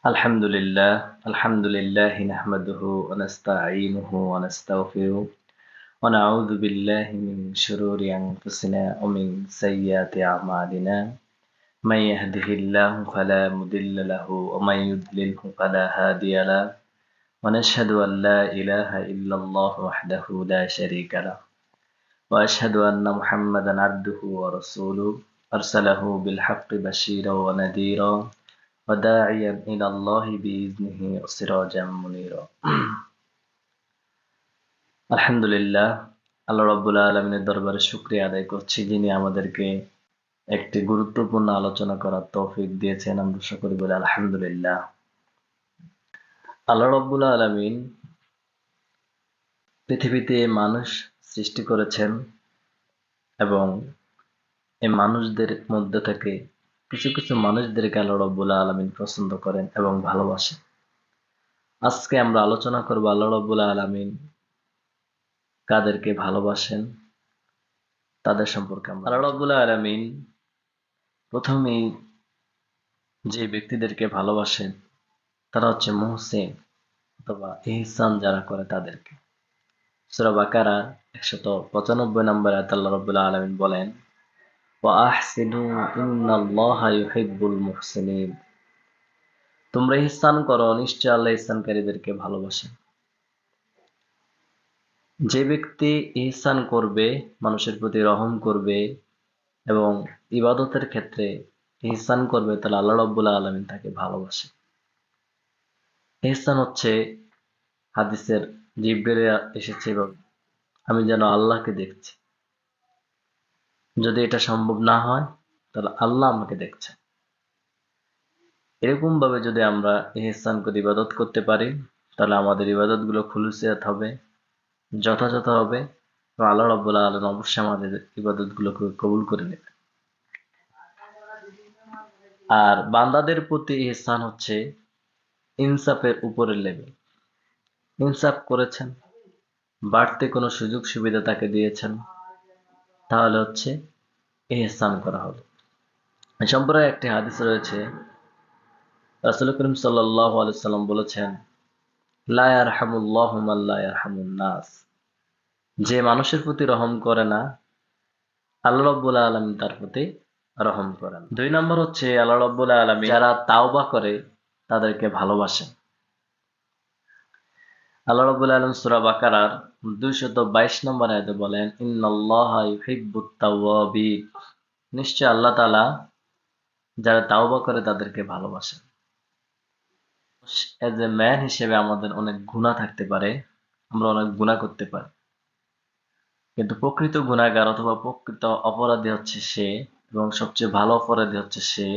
আলহামদুলিল্লাহ নাহমাদুহু ওয়া নাস্তাঈনুহু ওয়া নাস্তাগফিরুহ ওয়া নাউযু বিল্লাহি মিন শুরুরি আনফুসিনা ওয়া মিন সাইয়্যাতি আমালিনা মান ইয়াহদিহিল্লাহু ফালা মুদিল্লা লাহু ওয়া মান ইউদ্লিলহু ফালা হাদিয়া লাহু ওয়া নাশহাদু আন লা ইলাহা ইল্লাল্লাহু ওয়াহদাহু লা শারীকা লাহু ওয়া আশহাদু আন্না মুহাম্মাদান আবদুহু ওয়া রাসূলুহু আরসালাহু বিল হাক্কি বাশীরাও ওয়া নাযীরা وداعيا إلى الله بإذنه وسراجا منيرا আলহামদুলিল্লাহ, আল্লাহ রাব্বুল আলামিনের দরবারে শুকরিয়া আদায় করছি, যিনি আমাদেরকে একটি গুরুত্বপূর্ণ আলোচনা করার তৌফিক দিয়েছেন। আমরা সকলে বলি আলহামদুলিল্লাহ। আল্লাহ রাব্বুল আলামিন পৃথিবীতে মানুষ সৃষ্টি করেছেন এবং এই মানুষদের মধ্যে থেকে কিছু কিছু মানুষদেরকে আল্লাহ রাব্বুল আলামিন পছন্দ করেন এবং ভালোবাসেন। আজকে আমরা আলোচনা করব আল্লাহ রাব্বুল আলামিন কাদেরকে ভালোবাসেন তাদের সম্পর্কে। আল্লাহ রাব্বুল আলামিন প্রথমেই যে ব্যক্তিদেরকে ভালোবাসেন তারা হচ্ছে মুহসিন অথবা ইহসান যারা করে তাদেরকে। সূরা বাকারা 195 নম্বর আয়াতে আল্লাহ রাব্বুল আলামিন বলেন, ওয়া আহসিনু ইন্নাল্লাহা ইউহিব্বুল মুহসিনিন। তোমরা ইহসান করো, নিশ্চয় আল্লাহ ইহসানকারীদেরকে ভালোবাসেন। যে ব্যক্তি ইহসান করবে, মানুষের প্রতি রহম করবে এবং ইবাদতের ক্ষেত্রে ইহসান করবে, তাহলে আল্লাহ রাব্বুল আলামিন তাকে ভালোবাসে। ইহসান হচ্ছে হাদিসের জিবরিল এসেছে এভাবে, আমি যেন আল্লাহকে দেখছি। যদি এটা সম্ভব না হয় তাহলে আল্লাহ আমাকে দেখছে। এরকম ভাবে যদি আমরা ইহসান করে ইবাদত করতে পারি তাহলে আমাদের ইবাদত গুলো খুলুসিয়াত হবে, যথাযথ হবে এবং আল্লাহ রাব্বুল আলামিন অবশ্যই আমাদের ইবাদত গুলোকে কবুল করে নেবে। আর বান্দাদের প্রতি ইহসান হচ্ছে ইনসাফের উপরের লেভেল। ইনসাফ করেছেন, বাড়তি কোনো সুযোগ সুবিধা তাকে দিয়েছেন, তাহলে হচ্ছে ইহসান করা হলো। এই সম্পর্কে একটি হাদিস রয়েছে, রাসূল করিম সাল্লাল্লাহু আলাইহি সাল্লাম বলেছেন, লা ইয়ারহামুল্লাহু মান লা ইয়ারহামুন নাস। যে মানুষের প্রতি রহম করে না, আল্লাহ রাব্বুল আলামিন তার প্রতি রহম করেন। 2 নম্বর হচ্ছে আল্লাহ রাব্বুল আলামিন যারা তাওবা করে তাদেরকে ভালোবাসেন। আল্লাহ রাব্বুল আলামিন সূরা বাকারার 222 নম্বর আয়াতে বলেন, ইন্নাল্লাহা ইউহিব্বুত তাওয়াবিন। নিশ্চয় আল্লাহ তাআলা যারা তাওবা করে তাদেরকে ভালোবাসেন। এজ এ ম্যান হিসেবে আমাদের অনেক গুনাহ থাকতে পারে, আমরা অনেক গুনাহ করতে পারি, কিন্তু প্রকৃত গুনাহগার অথবা প্রকৃত অপরাধী হচ্ছে সে, এবং সবচেয়ে ভালো অপরাধী হচ্ছে সে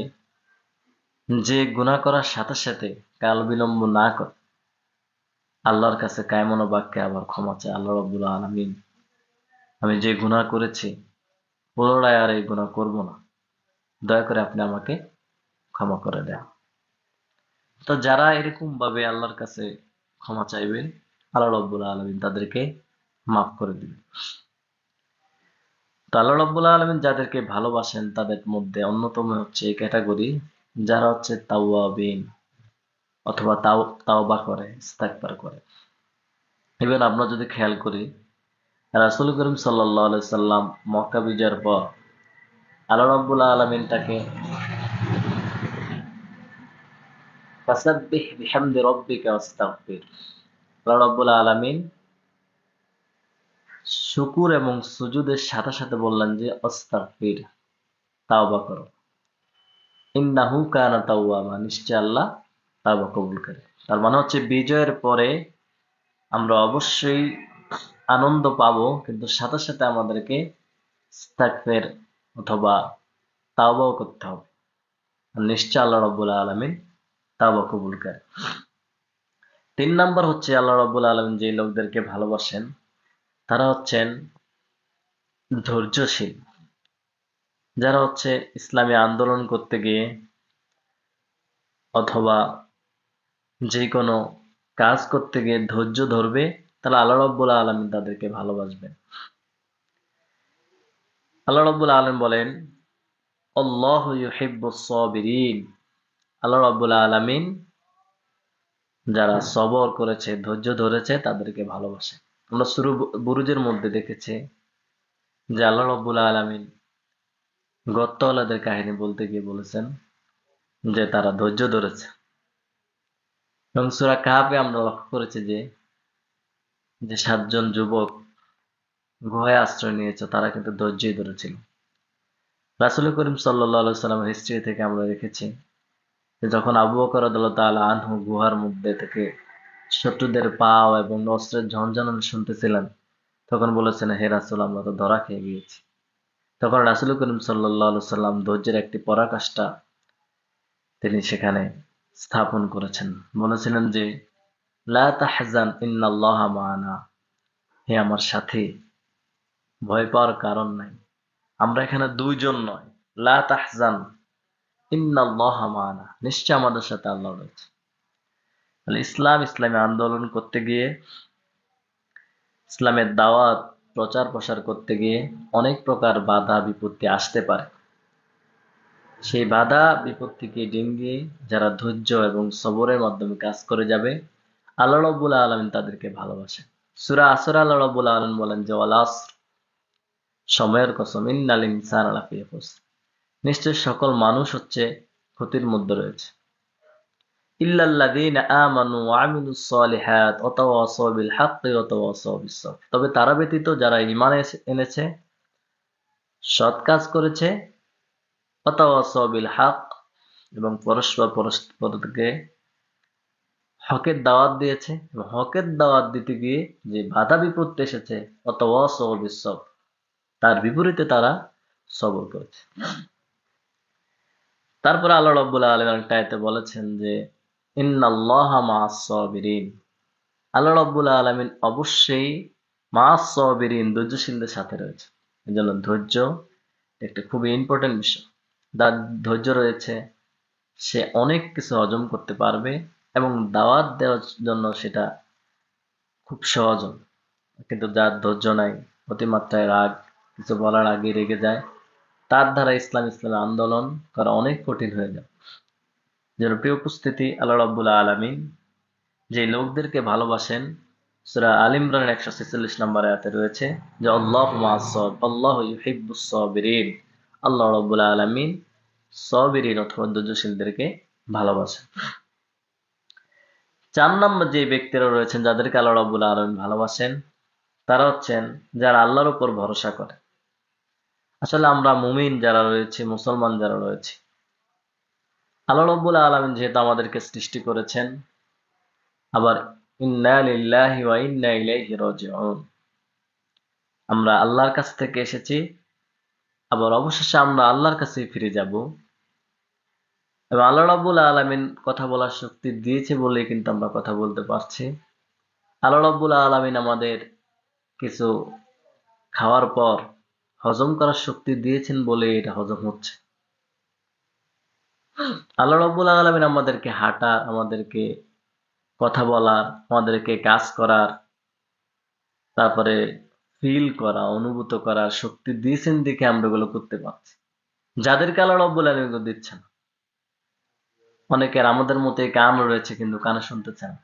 যে গুনাহ করার সাথে সাথে কাল বিলম্ব না করে আল্লাহর কাছে কায়মনো বাক্যে আবার ক্ষমা চায়, আল্লাহ রাব্বুল আলামিন আমি যে গুনাহ করেছি পুনরায় আর এই গুনাহ করব না, দয়া করে আপনি আমাকে ক্ষমা করে দেন। তো যারা এরকম ভাবে আল্লাহর কাছে ক্ষমা চাইবেন, আল্লাহ রাব্বুল আলামিন তাদেরকে মাফ করে দিবেন। তো আল্লাহ রাব্বুল আলামিন যাদেরকে ভালোবাসেন তাদের মধ্যে অন্যতম হচ্ছে এই ক্যাটাগরি, যারা হচ্ছে তাওয়াবিন অথবা তাওবা করে, ইস্তেগফার করে। ইভেন আমরা যদি খেয়াল করি, রাসূল করিম সাল্লাল্লাহু আলাইহি সাল্লাম মক্কা বিজয়ের পর আল্লাহ রাব্বুল আলামিন তাকে ফাসাব্বিহ বিহামদি রাব্বিকা ওয়াস্তাগফির, আল্লাহ রাব্বুল আলামিন শুকুর এবং সুজুদের সাথে সাথে বললেন যে আস্তাগফির, তাওবা করো, ইন্নাহু কানা তাওয়াবা, নিশ্চয় আল্লাহ তাওবা কবুল করে। তার মানে হচ্ছে বিজয়ের পরে আমরা অবশ্যই আনন্দ পাবো, কিন্তু সাথে সাথে আমাদেরকে ইস্তেগফার অথবা তাওবাও করতে হবে। আর নিশ্চয় আল্লাহ রাব্বুল আলামিন তাওবা কবুল করে। 3 নাম্বার হচ্ছে আল্লাহ রাব্বুল আলামিন যে লোকদেরকে ভালোবাসেন তারা হচ্ছেন ধৈর্যশীল। যারা হচ্ছে ইসলামী আন্দোলন করতে গিয়ে অথবা যে কোনো কাজ করতে গিয়ে ধৈর্য ধরবে, তাহলে আল্লাহ রাব্বুল আলামিন তাদেরকে ভালোবাসবেন। আল্লাহ রাব্বুল আলামিন বলেন, আল্লাহু ইউহিব্বুস সাবিরিন। আল্লাহ রাব্বুল আলামিন যারা সবর করেছে, ধৈর্য ধরেছে, তাদেরকে ভালোবাসে। আমরা সূরা বুরুজের মধ্যে দেখেছি যে আল্লাহ রাব্বুল আলামিন গর্তওয়ালাদের কাহিনী বলতে গিয়ে বলেছেন যে তারা ধৈর্য ধরেছে। এবং সূরা কাহফে আমরা লক্ষ্য করেছি যে যে 7 জন যুবক গুহায় আশ্রয় নিয়েছে, তারা কিন্তু ধৈর্যই ধরেছিল। রাসূল করিম সাল্লাল্লাহু আলাইহি সাল্লামের হিস্ট্রি থেকে আমরা দেখেছি যে যখন আবু বকর রাদিয়াল্লাহু তাআলা আনহু গুহার মধ্যে থেকে শত্রুদের পাও এবং অস্ত্রের ঝনঝনানি শুনতেছিলেন, তখন বলেছেন, হে রাসূল, আমরা তো ধরা খেয়ে গিয়েছি। তখন রাসূল করিম সাল্লাল্লাহু আলাইহি সাল্লাম ধৈর্যের একটি পরাকাষ্ঠা তিনি সেখানে স্থাপন করেছেন। বলেছিলেন যে লা তাহজান ইন্নাল্লাহা মা'ানা, হে আমার সাথী, ভয় পাওয়ার কারণ নাই। আমরা এখানে দুইজন নয়। লা তাহজান ইন্নাল্লাহা মা'ানা, নিশ্চয় আমাদের সাথে আল্লাহ রয়েছে। তাহলে ইসলামী আন্দোলন করতে গিয়ে, ইসলামের দাওয়াত প্রচার প্রসার করতে গিয়ে অনেক প্রকার বাধা বিপত্তি আসতে পারে। সেই বাধা বিপত্তিকে ডিঙ্গিয়ে যারা ধৈর্য এবং সবরের মাধ্যমে কাজ করে যাবে, আল্লাহ রাব্বুল আলামিন তাদেরকে ভালোবাসেন। সূরা আসর আল্লাহ রাব্বুল আলামিন বলেন যে ওয়াল আসর, সময়ের কসম, ইন্নাল ইনসানা লাফি খুসর, নিশ্চয় সকল মানুষ হচ্ছে ক্ষতির মধ্যে রয়েছে। ইল্লাল্লাযীনা আমানু ওয়া আমিলুস সালিহাত ওয়া তাওয়াসাউ বিল হাক্কি ওয়া তাওয়াসাউ বিস সবর, তবে তারা ব্যতীত যারা ঈমান এনেছে, সৎ কাজ করেছে, ওয়া তাওয়াসাউ বিল হক, এবং পরস্পর পরস্পরকে হকের দাওয়াত দিয়েছে, এবং হকের দাওয়াত দিতে গিয়ে যে বাধা বিপত্তি এসেছে, ওয়া তাওয়াসাউ বিস সবর, তার বিপরীতে তারা সবর করেছে। তারপরে আল্লাহ রাব্বুল আলামিন একটা আয়াতে বলেছেন যে ইন্নাল্লাহা মা'আস সাবিরিন, আল্লাহ রাব্বুল আলামিন অবশ্যই মা'আস সাবিরিন, ধৈর্যশীলদের সাথে রয়েছে। এজন্য ধৈর্য একটা খুবই ইম্পর্টেন্ট বিষয়। যার ধৈর্য রয়েছে সে অনেক কিছু হজম করতে পারবে এবং দাওয়াত দেওয়ার জন্য সেটা খুব সহজ হবে। কিন্তু যার ধৈর্য নাই, অতিমাত্রায় রাগ, কিছু বলার আগে রেগে যায়, তার দ্বারা ইসলামী আন্দোলন করা অনেক কঠিন হয়ে যায়। যেন প্রিয় উপস্থিতি, আল্লাহ রাব্বুল আলামিন যে লোকদেরকে ভালোবাসেন, সূরা আল ইমরানের 146 নম্বর আয়াতে রয়েছে যে আল্লাহু মা'আস সাবিরিন, আল্লাহু ইউহিব্বুস সাবিরিন, আল্লাহ রাব্বুল আলামিন সাবিরিন অথবা ধৈর্যশীলদেরকে ভালোবাসেন। 4 নম্বর যে ব্যক্তিরা রয়েছেন যাদেরকে আল্লাহ রাব্বুল আলামিন ভালোবাসেন, তারা হচ্ছেন যারা আল্লাহর উপর ভরসা করে। আসলে আমরা মুমিন যারা রয়েছে, মুসলমান যারা রয়েছে, আল্লাহ রাব্বুল আলামিন যেহেতু আমাদেরকে সৃষ্টি করেছেন, আবার ইন্না লিল্লাহি ওয়া ইন্না ইলাইহি রাজিউন, আমরা আল্লাহর কাছ থেকে এসেছি, আবার অবশেষে আমরা আল্লাহর কাছেই ফিরে যাব। এবং আল্লাহ রাব্বুল আলামিন কথা বলার শক্তি দিয়েছে বলেই কিন্তু আমরা কথা বলতে পারছি। আল্লাহ রাব্বুল আলামিন আমাদের কিছু খাওয়ার পর হজম করার শক্তি দিয়েছেন বলে এটা হজম হচ্ছে। আল্লাহ রাব্বুল আলামিন আমাদেরকে হাঁটার, আমাদেরকে কথা বলার, আমাদেরকে কাজ করার, তারপরে ফিল করা, অনুভূত করার শক্তি দিয়েছেন দেখে আমরা এগুলো করতে পারছি, যাদেরকে আল্লাহ রাব্বুল আলামিন এগুলো দিচ্ছেন। অনেকের আমাদের মতো কান রয়েছে কিন্তু কানে শুনতেছে না।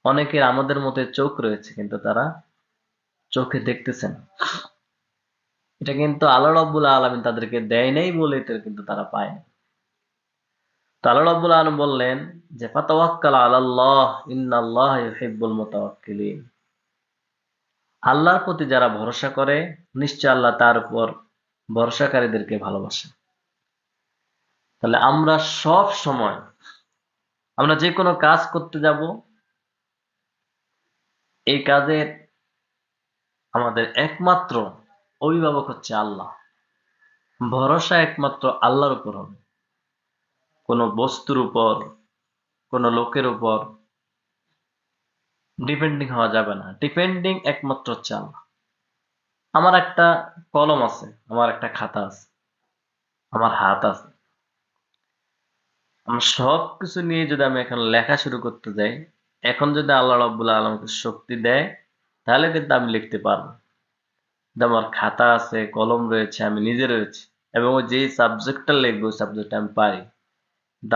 অনেকের আমাদের মতো চোখ রয়েছে কিন্তু তারা চোখে দেখতেছে না। এটা কিন্তু আল্লাহ রাব্বুল আলামিন তাদেরকে দেয় নাই বলে এটা কিন্তু তারা পায় না। তো আল্লাহ রাব্বুল আলামিন বললেন যে ফাতাওয়াক্কাল আলাল্লাহ ইন্নাল্লাহা ইউহিব্বুল মুতাওয়াক্কিলিন, আল্লাহর প্রতি যারা ভরসা করে, নিশ্চয় আল্লাহ তার উপর ভরসাকারীদেরকে ভালোবাসেন। তাহলে আমরা সব সময়, আমরা যে কোনো কাজ করতে যাব, এই কাজের আমাদের একমাত্র অভিভাবক হচ্ছে আল্লাহ। ভরসা একমাত্র আল্লাহর উপর হবে, কোনো বস্তুর উপর, কোনো লোকের উপর ডিপেন্ডিং হওয়া যাবে না। ডিপেন্ডিং একমাত্র হচ্ছে আল্লাহ। আমার একটা কলম আছে, আমার একটা খাতা আছে, আমার হাত আছে, আমার সবকিছু নিয়ে যদি আমি এখন লেখা শুরু করতে যাই, এখন যদি আল্লাহ রাব্বুল আলামিন আমাকে শক্তি দেয়, তাহলে কিন্তু আমি লিখতে পারবো। আমার খাতা আছে, কলম রয়েছে, আমি নিজে রয়েছে, এবং ওই যে সাবজেক্টটা লিখবো ওই সাবজেক্টটা আমি পারি।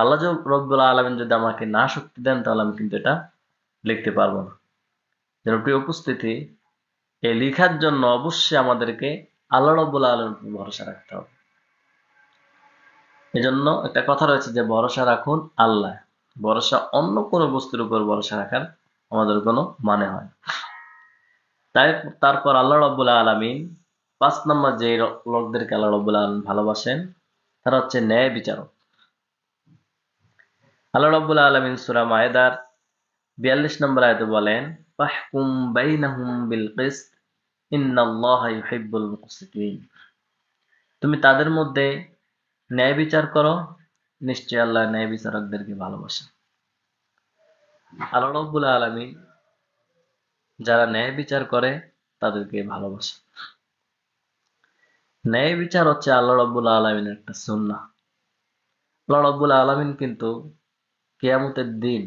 আল্লাহ রব্বুল আলামিন যদি আমাকে না শক্তি দেন তাহলে আমি কিন্তু এটা লিখতে পারবো না। যেন প্রিয় উপস্থিতি, এই লেখার জন্য অবশ্যই আমাদেরকে আল্লাহ রব্বুল আলামিনের উপর ভরসা রাখতে হবে। এজন্য একটা কথা রয়েছে যে ভরসা রাখুন আল্লাহ, ভরসা অন্য কোনো বস্তুর উপর ভরসা রাখার আমাদের কোনো মানে হয় না। তাই তারপর আল্লাহ রাব্বুল আলামিন ৫ নম্বর যে লোকদেরকে আল্লাহ রাব্বুল আলামিন ভালোবাসেন তারা হচ্ছে ন্যায় বিচারক। আল্লাহ রাব্বুল আলামিন সূরা মায়েদার ৪২ নম্বর আয়াতে বলেন, ফাহকুম বাইনাহুম বিল কিসত ইন্নাল্লাহা ইউহিব্বুল মুকসিতিন। তুমি তাদের মধ্যে ন্যায় বিচার করো, নিশ্চয়ই আল্লাহ ন্যায় বিচারকদেরকে ভালোবাসেন। আল্লাহ রাব্বুল আলামিন যারা ন্যায় বিচার করে তাদেরকে ভালোবাসে। ন্যায় বিচার হচ্ছে আল্লাহ রাব্বুল আলামিনের একটা সুন্নাহ। আল্লাহ রাব্বুল আলামিন কিন্তু কিয়ামতের দিন,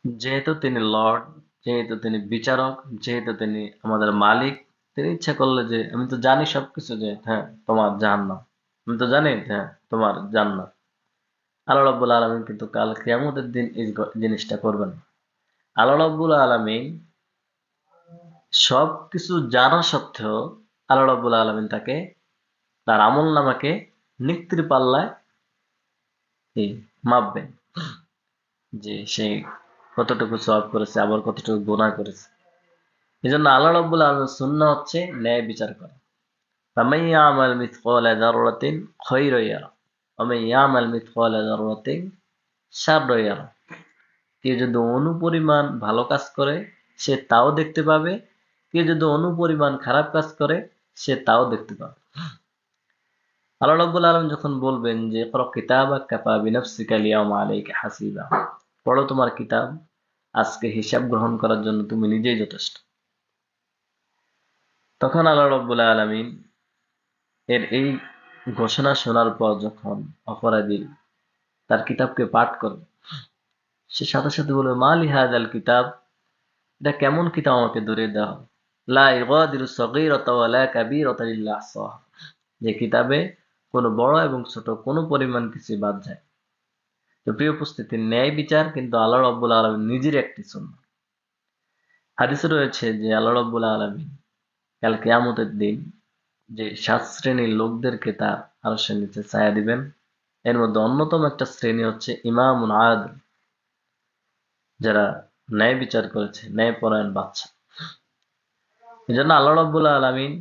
যেহেতু তিনি লর্ড, যেহেতু তিনি বিচারক, যেহেতু তিনি আমাদের মালিক, তিনি ইচ্ছা করলে যে আমি তো জানি সবকিছু যে হ্যাঁ তোমার জাহান্নাম, আমি তো জানি হ্যাঁ তোমার জান্নাত। আল্লাহ রাব্বুল আলামিন কিন্তু কাল কিয়ামতের দিন এই জিনিসটা করবেন না। আল্লাহ রাব্বুল আলামিন সবকিছু জানা সত্ত্বেও আল্লাহ রাব্বুল আলামিন তাকে তার আমল নামাকে নিক্তির পাল্লায় মাপবেন যে সে কতটুকু সওয়াব করেছে আবার কতটুকু গুনাহ করেছে। এই জন্য আল্লাহ রাব্বুল আলামিনের সুন্নাহ হচ্ছে ন্যায় বিচার করা। ফামান ইয়ামাল মিথকালা যাররাতিন খায়রান ইয়ারা ওয়া মান ইয়ামাল মিথকালা যাররাতিন শাররান ইয়ারা। কেউ যদি অনুপরিমাণ ভালো কাজ করে সে তাও দেখতে পাবে, কেউ যদি অনুপরিমাণ খারাপ কাজ করে সে তাও দেখতে পাবে। আল্লাহ রাব্বুল আলামিন যখন বলবেন যে ইকরা কিতাবাক কাফা বিনাফসিকা আল-ইয়াওমা আলাইকা হাসিবা, পড়ো তোমার কিতাব, আজকে হিসাব গ্রহণ করার জন্য তুমি নিজেই যথেষ্ট। তখন আল্লাহ রাব্বুল আলামিন এর এই ঘোষণা শোনার পর যখন অপরাধী তার কিতাবকে পাঠ করে, সে সাথে সাথে বলবে মা লি হাযাল কিতাব, এটা কেমন কিতাব আমাকে ধরিয়ে দেওয়া হলো। লা ইগাদিরু সগীরাতাও ওয়ালা কাবীরাতান ইল্লা আহসাহা, যে কিতাবে কোনো বড় এবং ছোট কোনো পরিমাণ কিছু বাদ যায়। তো প্রিয় উপস্থিতি, ন্যায় বিচার কিন্তু আল্লাহ রাব্বুল আলামিন নিজের একটি সুন্নাহ। হাদিসে রয়েছে যে আল্লাহ রাব্বুল আলামিন কাল কিয়ামতের দিন যে ৭ শ্রেণীর লোকদেরকে তার আরশের নিচে ছায়া দিবেন, এর মধ্যে অন্যতম একটা শ্রেণী হচ্ছে ইমামুন আদিল, যারা ন্যায় বিচার করেছে, ন্যায়পরায়ণ বাদশা। এই জন্য আল্লাহ রাব্বুল আলামিন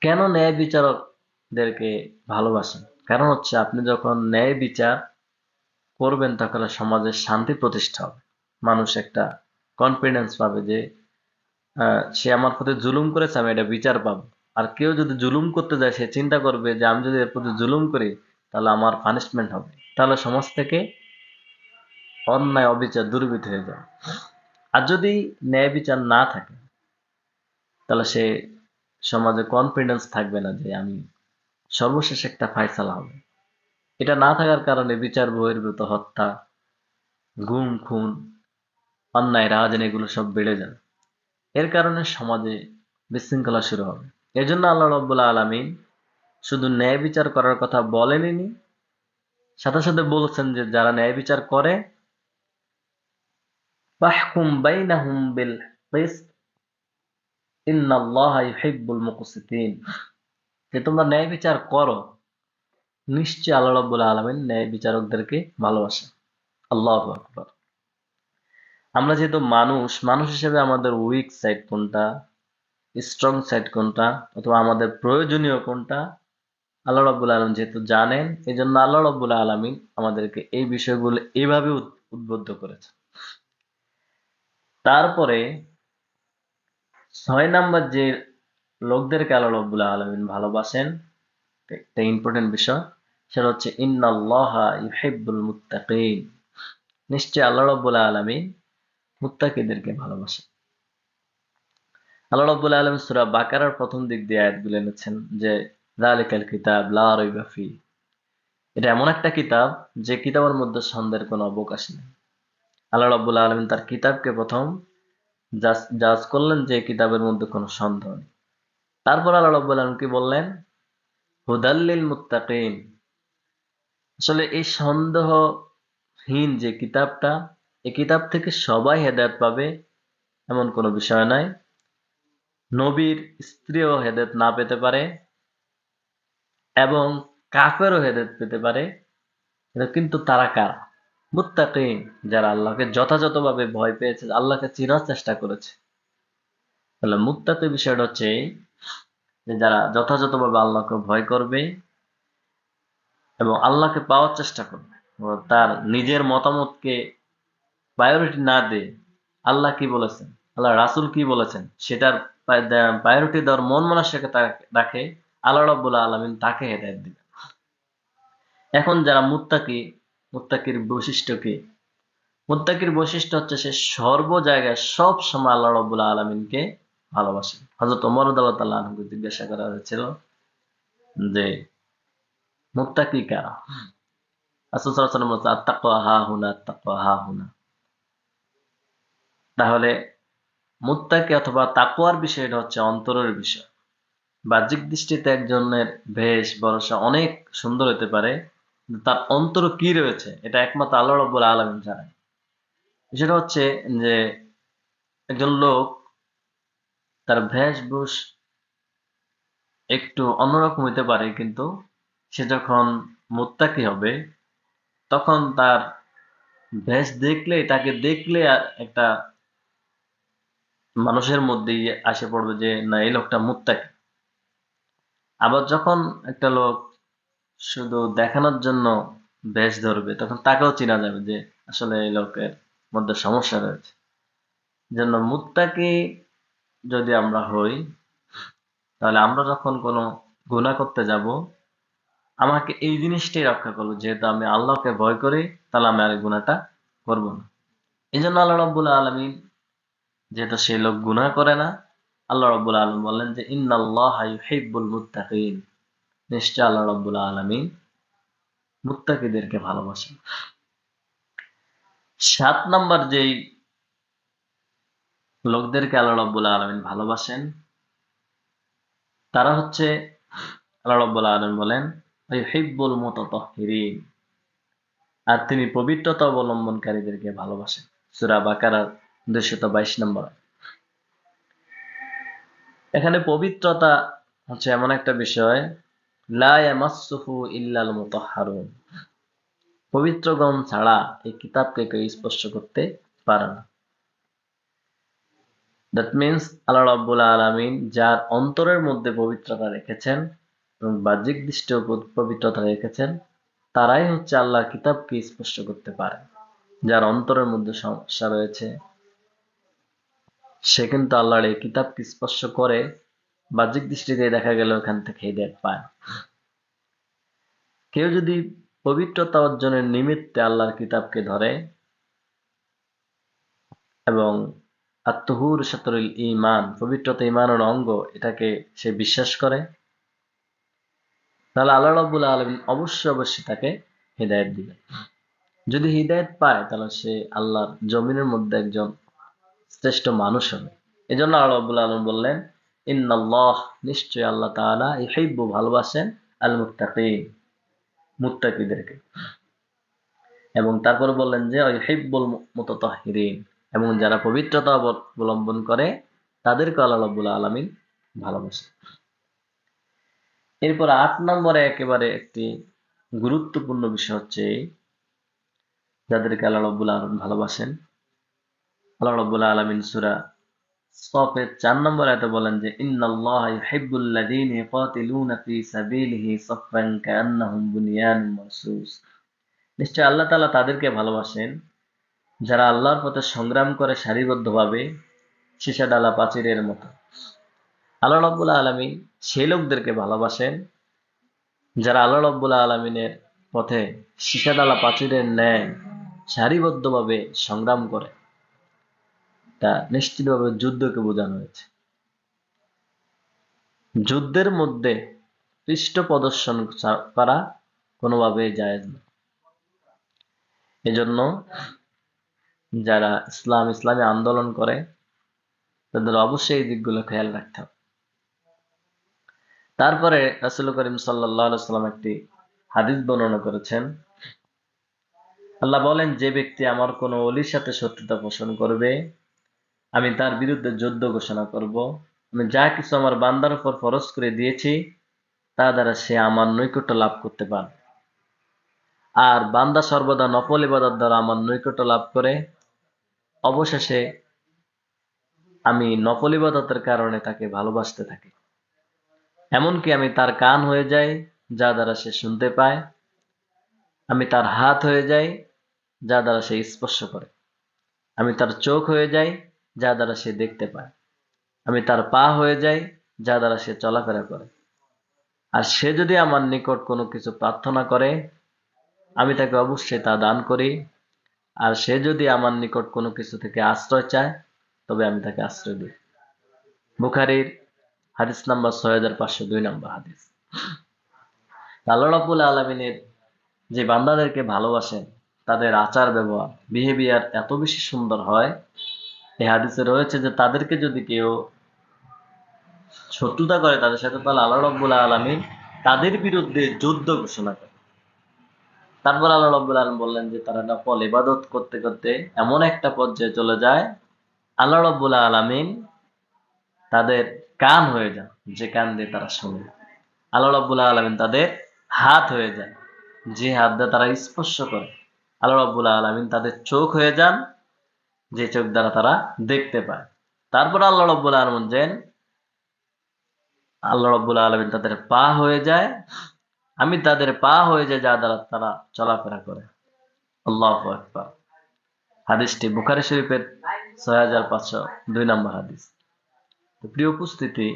কেন ন্যায় বিচারকদেরকে ভালোবাসেন? কারণ হচ্ছে আপনি যখন ন্যায় বিচার করবেন তখন সমাজের শান্তি প্রতিষ্ঠা হবে। মানুষ একটা কনফিডেন্স পাবে যে সে আমার প্রতি জুলুম করেছে, আমি এটা বিচার পাবো। আর কেউ যদি জুলুম করতে যায় সে চিন্তা করবে যে আমি যদি এর প্রতি জুলুম করি তাহলে আমার পানিশমেন্ট হবে। তাহলে সমাজ থেকে অন্যায় অবিচার দূরীভূত হয়ে যায়। আর যদি ন্যায় বিচার না থাকে তাহলে সে সমাজে কনফিডেন্স থাকবে না যে আমি সর্বশেষ একটা ফায়সালা হবে। এটা না থাকার কারণে বিচার বহির্ভূত হত্যা, গুম খুন, অন্যায় রাজনীতি এগুলো সব বেড়ে যাবে। এর কারণে সমাজে বিশৃঙ্খলা শুরু হবে। এজন্য আল্লাহ রাব্বুল আলামিন শুধু ন্যায় বিচার করার কথা বলেননি, সাথে সাথে বলছেন যে যারা ন্যায় বিচার করে ফাহকুম বাইনাহুম বিল কিসত ইন্নাল্লাহা ইউহিব্বুল মুকসিতিন, যে তোমরা ন্যায় বিচার করো, নিশ্চয়ই আল্লাহ রাব্বুল আলামিন ন্যায় বিচারকদেরকে ভালোবাসেন। আল্লাহু আকবার। আমরা যেহেতু মানুষ, মানুষ হিসেবে আমাদের উইক সাইড কোনটা, স্ট্রং সাইড কোনটা, অথবা আমাদের প্রয়োজনীয় কোনটা আল্লাহ রাব্বুল আলামিন যেহেতু জানেন, এই জন্য আল্লাহ রাব্বুল আলামিন আমাদেরকে এই বিষয়গুলো এইভাবে উদ্বুদ্ধ করেছে। তারপরে ৬ নাম্বার যে লোকদেরকে আল্লাহ রাব্বুল আলামিন ভালোবাসেন, একটা ইম্পর্টেন্ট বিষয়, সেটা হচ্ছে ইন্নাল্লাহা ইউহিব্বুল মুত্তাকিন, নিশ্চয় আল্লাহ রাব্বুল আলামিন মুত্তাকিদেরকে ভালোবাসেন। আল্লাহ রাব্বুল আলামিন সূরা বাকারার প্রথম দিক দিয়ে আয়াতগুলো এনেছেন যে যালিকাল কিতাব লা রাইবা ফি, এটা এমন একটা কিতাব যে কিতাবের মধ্যে সন্দেহের কোনো অবকাশ নেই। আল্লাহ রাব্বুল আলামিন তার কিতাবকে প্রথম জাজ করলেন যে কিতাবের মধ্যে কোনো সন্দেহ নেই। তারপর আল্লাহ রাব্বুল আলামিন কি বললেন? হুদাল্লিল মুত্তাকিন। আসলে এই সন্দেহহীন যে কিতাবটা, এই কিতাব থেকে সবাই হেদায়েত পাবে এমন কোনো বিষয় নাই। নবীর স্ত্রীও হেদায়েত না পেতে পারে এবং কাফেরও হেদায়েত পেতে পারে। কিন্তু তারা কারা? মুত্তাকিন, যারা আল্লাহকে যথাযথভাবে ভয় পেয়েছে, আল্লাহকে চিনার চেষ্টা করেছে। তাহলে মুত্তাকি বিষয়টা হচ্ছে এই, যে যারা যথাযথভাবে আল্লাহকে ভয় করবে এবং আল্লাহকে পাওয়ার চেষ্টা করবে, ও তার নিজের মতামতকে প্রায়োরিটি না দিয়ে আল্লাহ কি বলেছেন, আল্লাহ রাসূল কি বলেছেন সেটার প্রায়োরিটি দেওয়ার মন মানসিকতা রাখে, আল্লাহ রাব্বুল আলামিন তাকে হেদায়েত দিবেন। এখন যারা মুত্তাকি, মুত্তাকির বৈশিষ্ট্য কি? মুত্তাকির বৈশিষ্ট্য হচ্ছে সে সর্ব জায়গায় সব সময় আল্লাহ রাব্বুল আলামিনকে ভালোবাসে। হযরত ওমর রাদিয়াল্লাহু তাআলা আনহুকে জিজ্ঞাসা করা হয়েছিল যে মুত্তাকি কারা? রাসূল সাল্লাল্লাহু আলাইহি ওয়াসাল্লাম বলেছেন, আত-তাকওয়া হাহুনা, আত-তাকওয়া হাহুনা। তাহলে মুত্তাকি অথবা তাকওয়ার বিষয়টা হচ্ছে অন্তরের বিষয়। বাহ্যিক দৃষ্টিতে একজনের বেশ ভরসা অনেক সুন্দর হতে পারে, কিন্তু তার অন্তরে কি রয়েছে এটা একমাত্র আল্লাহ রাব্বুল আলামিন জানেন। সেটা হচ্ছে যে একজন লোক, তার বেশভূষ একটু অন্যরকম হইতে পারে, কিন্তু সে যখন মুত্তাকি হবে তখন তার ভেষ দেখলে, তাকে দেখলে একটা মানুষের মধ্যেই আসে পড়বে যে না, এই লোকটা মুত্তাকি। আবার যখন একটা লোক শুধু দেখানোর জন্য ভেষ ধরবে, তখন তাকেও চেনা যাবে যে আসলে এই লোকের মধ্যে সমস্যা রয়েছে। জন্য মুত্তাকি যদি আমরা হই, তাহলে আমরা যখন কোনো গুনাহ করতে যাব, আমাকে এই জিনিসটাই রক্ষা করবো, যেহেতু আমি আল্লাহকে ভয় করি, তাহলে আমি আর এই গুনাহটা করবো না। এই জন্য আল্লাহ রাব্বুল আলামিন, যেহেতু সেই লোক গুনাহ করে না, আল্লাহ রাব্বুল আলামিন বললেন যে ইন্নাল্লাহা ইউহিব্বুল মুত্তাকিন, নিশ্চয় আল্লাহ রাব্বুল আলামিন মুত্তাকিদেরকে ভালোবাসেন। ৭ নাম্বার যেই লোকদেরকে আল্লাহ রাব্বুল আলামিন ভালোবাসেন, তারা হচ্ছে, আল্লাহ রাব্বুল আলামিন বলেন ইউহিব্বুল মুতাতাহহিরিন, আর তিনি পবিত্রতা অবলম্বনকারীদেরকে ভালোবাসেন। সূরা বাকারার ২২২ নম্বর। এখানে পবিত্রতা হচ্ছে এমন একটা বিষয়, লা ইয়ামাসসুহু ইল্লাল মুতাহহারুন, পবিত্রগণ ছাড়া এই কিতাবকে কেউ স্পর্শ করতে পারে না। দ্যাট মিন্স আল্লাহ রাব্বুল আলামিন যার অন্তরের মধ্যে পবিত্রতা রেখেছেন এবং বাহ্যিক দৃষ্টিও পবিত্রতা রেখেছেন, তারাই হচ্ছে আল্লাহর কিতাবকে স্পর্শ করতে পারে। যার অন্তরের মধ্যে সমস্যা রয়েছে, সে কিন্তু আল্লাহর এই কিতাবকে স্পর্শ করে, বাহ্যিক দৃষ্টিতে দেখা গেল ওখান থেকে হিদায়াত পায়। কেউ যদি পবিত্রতা অর্জনের নিমিত্তে আল্লাহর কিতাবকে ধরে এবং আত-তুহুর শাতরুল ঈমান, পবিত্রতা ঈমানের অঙ্গ, এটাকে সে বিশ্বাস করে, তাহলে আল্লাহ রাব্বুল আলামিন অবশ্যই তাকে হিদায়াত দিবেন। যদি হিদায়াত পায়, তাহলে সে আল্লাহর জমিনের মধ্যে একজন শ্রেষ্ঠ মানুষ হবে। এজন্য আল্লাহ রাব্বুল আলামিন বললেন ইন্নাল্লাহ, নিশ্চয় আল্লাহ তাআলা ইউহিব্বু, ভালোবাসেন, আল মুত্তাকিন, মুত্তাকিদেরকে। এবং তারপরে বললেন যে ইউহিব্বুল মুতাতাহহিরিন, এবং যারা পবিত্রতা অবলম্বন করে তাদেরকে আল্লাহ রাব্বুল আলামিন ভালোবাসেন। এরপর ৮ নম্বরে একেবারে একটি গুরুত্বপূর্ণ বিষয় হচ্ছে যাদেরকে আল্লাহ রাব্বুল আলামিন ভালোবাসেন। আল্লাহ রাব্বুল আলামিন সূরা সফের ৪ নম্বর আয়াতে বলেন যে ইন্নাল্লাহা ইউহিব্বুল লাযীনা ইউকাতিলুনা ফী সাবিলিহি সাফফান কাআন্নাহুম বুনিয়ানুম মারসুস, নিশ্চয় আল্লাহ তাআলা তাদেরকে ভালোবাসেন যারা আল্লাহর পথে সংগ্রাম করে সারিবদ্ধভাবে, সীসাডালা প্রাচীরের মতো। আল্লাহ রাব্বুল আলামিন সেই লোকদেরকে ভালোবাসেন যারা আল্লাহ রাব্বুল আলামিনের পথে সীসাডালা প্রাচীরের ন্যায় সারিবদ্ধভাবে সংগ্রাম করে। তা নিশ্চিতভাবে যুদ্ধকে বোঝানো হয়েছে। যুদ্ধের মধ্যে পৃষ্ঠ প্রদর্শন করা কোনোভাবেই জায়েজ না। এজন্য যারা ইসলামী আন্দোলন করে তাদের অবশ্যই এই দিকগুলো খেয়াল রাখতে হবে। তারপরে রাসূল করিম সাল্লাল্লাহু আলাইহি ওয়াসাল্লাম একটি হাদিস বর্ণনা করেছেন। আল্লাহ বলেন, যে ব্যক্তি আমার কোনো ওলির সাথে শত্রুতা পোষণ করবে, আমি তার বিরুদ্ধে যুদ্ধ ঘোষণা করব। আমি যা কিছু আমার বান্দার উপর ফরজ করে দিয়েছি তা দ্বারা সে আমার নৈকট্য লাভ করতে পারে। আর বান্দা সর্বদা নফল ইবাদত দ্বারা আমার নৈকট্য লাভ করে। অবশেষে আমি নফল ইবাদতের কারণে তাকে ভালোবাসতে থাকি। এমনকি আমি তার কান হয়ে যাই, যা দ্বারা সে শুনতে পায়। আমি তার হাত হয়ে যাই, যা দ্বারা সে স্পর্শ করে। আমি তার চোখ হয়ে যাই, যা দ্বারা সে দেখতে পায়। আমি তার পা হয়ে যাই, যা দ্বারা সে চলাফেরা করে। আর সে যদি আমার নিকট কোনো কিছু প্রার্থনা করে, আমি তাকে অবশ্যই তা দান করি। আর সে যদি আমার নিকট কোনো কিছু থেকে আশ্রয় চায়, তবে আমি তাকে আশ্রয় দিই। বুখারীর হাদিস নাম্বার 6502 নম্বর হাদিস। আল্লাহ রাব্বুল আলামিনের যে বান্দাদেরকে ভালোবাসেন, তাদের আচার ব্যবহার, বিহেভিয়ার এত বেশি সুন্দর হয়। এই হাদিসে রয়েছে যে তাদেরকে যদি কেউ শত্রুতা করে তাদের সাথে, তাহলে আল্লাহ রাব্বুল আলামিন তাদের বিরুদ্ধে যুদ্ধ ঘোষণা করে। তারপর আল্লাহ রাব্বুল আলামিন বললেন যে তারা নফল ইবাদত করতে করতে এমন একটা পর্যায়ে চলে যায়, আল্লাহ রাব্বুল আলামিন তাদের কান হয়ে যান, যে কান দিয়ে তারা শোনে। আল্লাহ রাব্বুল আলামিন তাদের হাত হয়ে যায়, যে হাত দিয়ে তারা স্পর্শ করে। আল্লাহ রাব্বুল আলামিন তাদের চোখ হয়ে যান, যে চোখ দ্বারা তারা দেখতে পায়। তারপর আল্লাহ রাব্বুল আলামিন তাদের পা হয়ে যায়, আমি তাদের পা হয়ে যায়, যা দ্বারা তারা চলাফেরা করে। আল্লাহু আকবার। হাদিসটি বুখারী শরীফের 6502 নম্বর হাদিস। তো প্রিয় উপস্থিতি,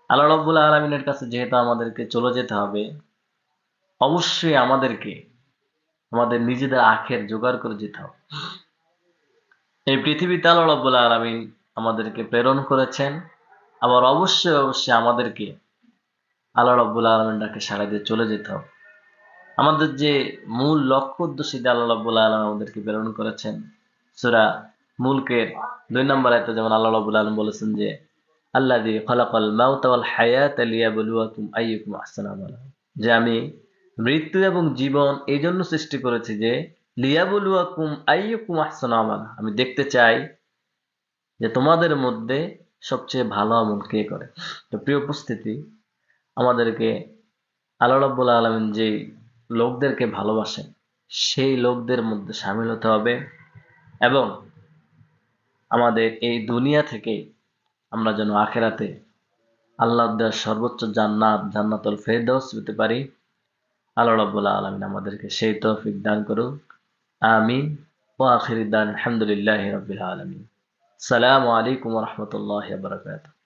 আল্লাহ রাব্বুল আলামিনের কাছে যেহেতু আমাদেরকে চলে যেতে হবে, অবশ্যই আমাদেরকে আমাদের নিজেদের আখের জোগাড় করে যেতে হবে। এই পৃথিবীতে আল্লাহ রাব্বুল আলামিন আমাদেরকে প্রেরণ করেছেন, আবার অবশ্যই অবশ্যই আমাদেরকে আল্লাহ রাব্বুল আলামিন ডাকে সাড়া দিয়ে চলে যেতে হবে। আমাদের যে মূল লক্ষ্য উদ্দেশ্যে দিয়ে আল্লাহ রাব্বুল আলামিন আমাদেরকে প্রেরণ করেছেন, সূরা মুলকের 2 নম্বর আয়াতে যেমন আল্লাহ রাব্বুল আলামিন বলেছেন যে আল্লাযী খালাকাল মাউতা ওয়াল হায়াতা লিয়াবলুয়াকুম আইয়ুকুম আহসানু আমালা, যে আমি মৃত্যু এবং জীবন এই জন্য সৃষ্টি করেছি যে লিয়াবলুয়াকুম আইয়ুকুম আহসানু আমালা, আমি দেখতে চাই যে তোমাদের মধ্যে সবচেয়ে ভালো আমল কে করে। তো প্রিয় উপস্থিতি, আমাদেরকে আল্লাহ রাব্বুল আলামিন যে লোকদেরকে ভালোবাসেন, সেই লোকদের মধ্যে শামিল হতে হবে এবং আমাদের এই দুনিয়া থেকে আমরা যেন আখেরাতে আল্লাহর দেওয়া সর্বোচ্চ জান্নাত, জান্নাতুল ফেরদাউস পেতে পারি। আল্লাহ রাব্বুল আলামিন আমাদেরকে সেই তৌফিক দান করুন। আমিন। ওয়া আখিরু দাওয়ানা আলহামদুলিল্লাহি রাব্বিল আলামিন। আসসালামু আলাইকুম ওয়া রাহমাতুল্লাহি ওয়া বারাকাতুহু।